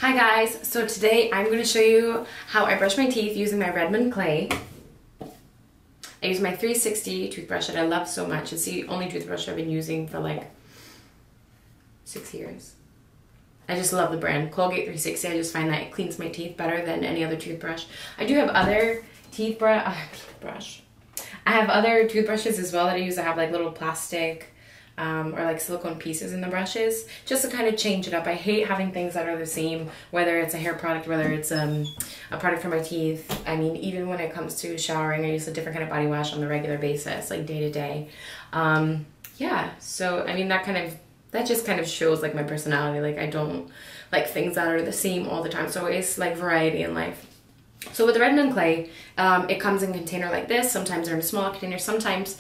Hi guys, so today I'm going to show you how I brush my teeth using my Redman Clay. I use my 360 toothbrush that I love so much. It's the only toothbrush I've been using for like 6 years. I just love the brand. Colgate 360, I just find that it cleans my teeth better than any other toothbrush. I do have other I have other toothbrushes as well that I use. I have like little plastic or like silicone pieces in the brushes just to kind of change it up. I hate having things that are the same, whether it's a hair product, whether it's a product for my teeth. I mean, even when it comes to showering, I use a different kind of body wash on the regular basis, like day to day. Yeah, so I mean that just kind of shows like my personality. Like I don't like things that are the same all the time, so always like variety in life. So with the Redman Clay, it comes in a container like this. Sometimes they're in a small container. Sometimes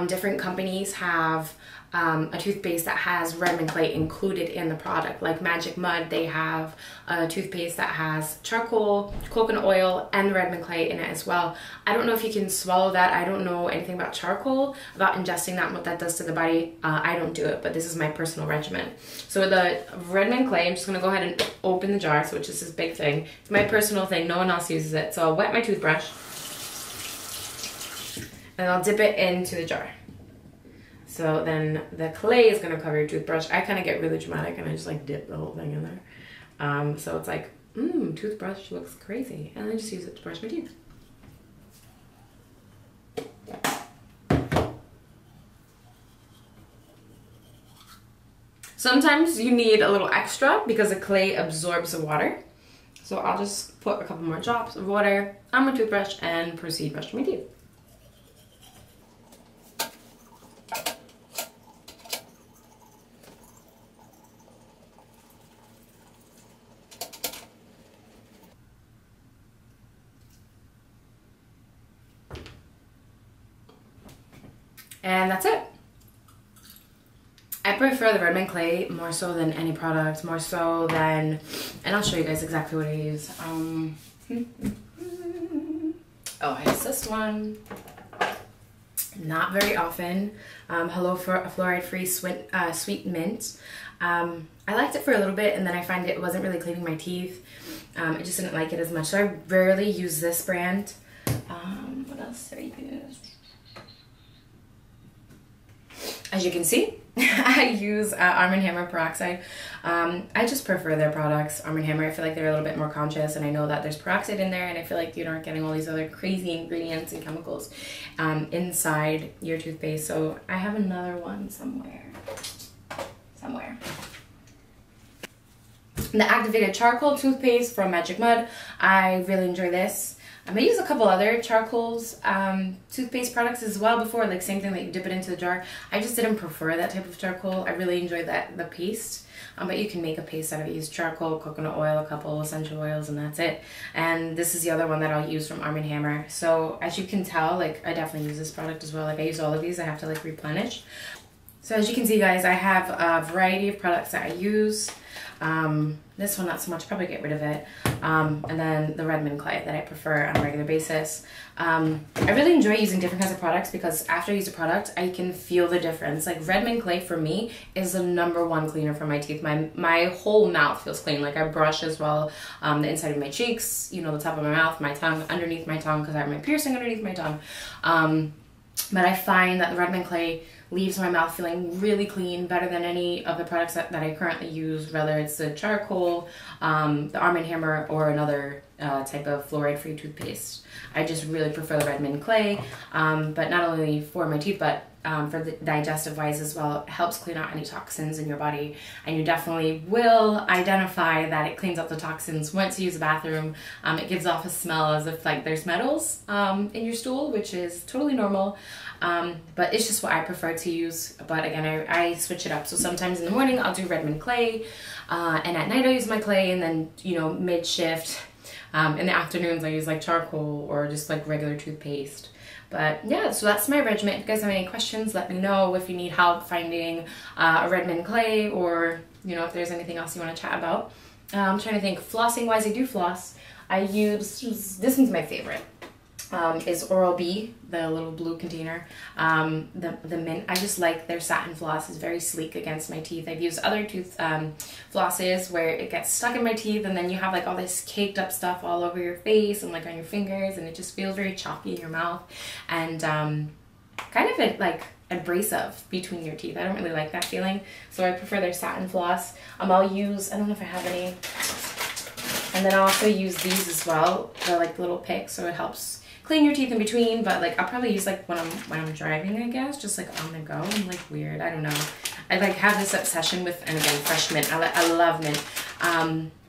different companies have a toothpaste that has Redman Clay included in the product. Like Magic Mud, they have a toothpaste that has charcoal, coconut oil, and Redman Clay in it as well. I don't know if you can swallow that. I don't know anything about charcoal, about ingesting that and what that does to the body. I don't do it, but this is my personal regimen. So with the Redman Clay, I'm just going to go ahead and open the jar, so which is this big thing. It's my personal thing. No one else uses it. So I'll wet my toothbrush, and I'll dip it into the jar. So then the clay is going to cover your toothbrush. I kind of get really dramatic and I just like dip the whole thing in there. So it's like, toothbrush looks crazy. And I just use it to brush my teeth. Sometimes you need a little extra because the clay absorbs the water. So I'll just put a couple more drops of water on my toothbrush and proceed brushing my teeth. And that's it. I prefer the Redman Clay more so than any product, more so than, and I'll show you guys exactly what I use. Oh, I use this one. Not very often. Hello for a fluoride-free sweet mint. I liked it for a little bit, and then I find it wasn't really cleaning my teeth. I just didn't like it as much, so I rarely use this brand. What else did I use? As you can see, I use Arm & Hammer peroxide. I just prefer their products. Arm & Hammer, I feel like they're a little bit more conscious, and I know that there's peroxide in there, and I feel like you aren't getting all these other crazy ingredients and chemicals inside your toothpaste. So I have another one somewhere. The activated charcoal toothpaste from Magic Mud. I really enjoy this. I use a couple other charcoals, toothpaste products as well before, like same thing that you dip it into the jar. I just didn't prefer that type of charcoal. I really enjoyed the paste, but you can make a paste out of it. Use charcoal, coconut oil, a couple essential oils, and that's it. And this is the other one that I'll use from Arm & Hammer. So as you can tell, like I definitely use this product as well. Like I use all of these. I have to like replenish. So as you can see, guys, I have a variety of products that I use. This one not so much, probably get rid of it. And then the Redman Clay that I prefer on a regular basis. I really enjoy using different kinds of products because after I use a product, I can feel the difference. Like Redman Clay for me is the #1 cleaner for my teeth. My whole mouth feels clean. Like I brush as well, the inside of my cheeks, you know, the top of my mouth, my tongue, underneath my tongue because I have my piercing underneath my tongue. But I find that the Redman Clay leaves my mouth feeling really clean, better than any of the products that I currently use, whether it's the charcoal, the Arm & Hammer, or another type of fluoride-free toothpaste. I just really prefer the Redman Clay, but not only for my teeth, but for the digestive wise as well. It helps clean out any toxins in your body, and you definitely will identify that it cleans out the toxins once you use the bathroom. It gives off a smell as if like there's metals in your stool, which is totally normal. But it's just what I prefer to use. But again, I switch it up. So sometimes in the morning I'll do Redman Clay, and at night I'll use my clay, and then, you know, mid-shift in the afternoons I use like charcoal or just like regular toothpaste. But yeah, so that's my regimen. If you guys have any questions, let me know. If you need help finding a Redman Clay, or you know, if there's anything else you want to chat about. I'm trying to think. Flossing wise, I do floss. I use, this one's my favorite. is Oral-B, the little blue container. The mint, I just like their satin floss. Is very sleek against my teeth. I've used other tooth flosses where it gets stuck in my teeth and then you have like all this caked up stuff all over your face and like on your fingers, and it just feels very chalky in your mouth and kind of like abrasive between your teeth. I don't really like that feeling, so I prefer their satin floss. I'll use, I don't know if I have any, and then I'll also use these as well. They're like little picks, so it helps clean your teeth in between, but like I'll probably use like when I'm driving, I guess, just like on the go. I'm like weird, I don't know. I like have this obsession with, and again, fresh mint. I love mint.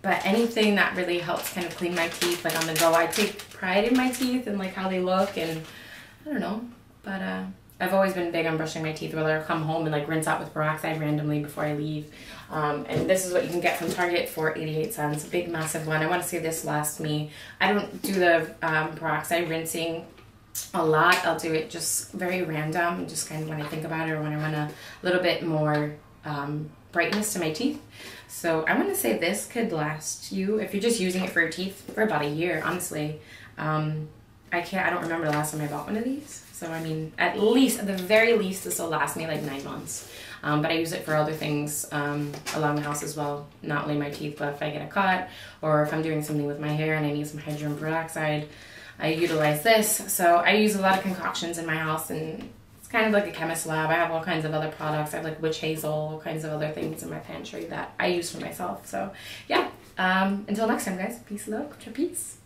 But anything that really helps kind of clean my teeth, like on the go, I take pride in my teeth and like how they look, and I don't know. But I've always been big on brushing my teeth, whether I come home and like rinse out with peroxide randomly before I leave. And this is what you can get from Target for 88 cents, a big massive one. I want to say this lasts me. I don't do the peroxide rinsing a lot. I'll do it just very random, just kind of when I think about it or when I want a little bit more brightness to my teeth. So I want to say this could last you, if you're just using it for your teeth, for about a year, honestly. I don't remember the last time I bought one of these. So I mean, at the very least, this will last me like 9 months. But I use it for other things along the house as well. Not only my teeth, but if I get a cut or if I'm doing something with my hair and I need some hydrogen peroxide, I utilize this. So I use a lot of concoctions in my house, and it's kind of like a chemist lab. I have all kinds of other products. I have like witch hazel, all kinds of other things in my pantry that I use for myself. So yeah, until next time, guys. Peace, love, trapeze.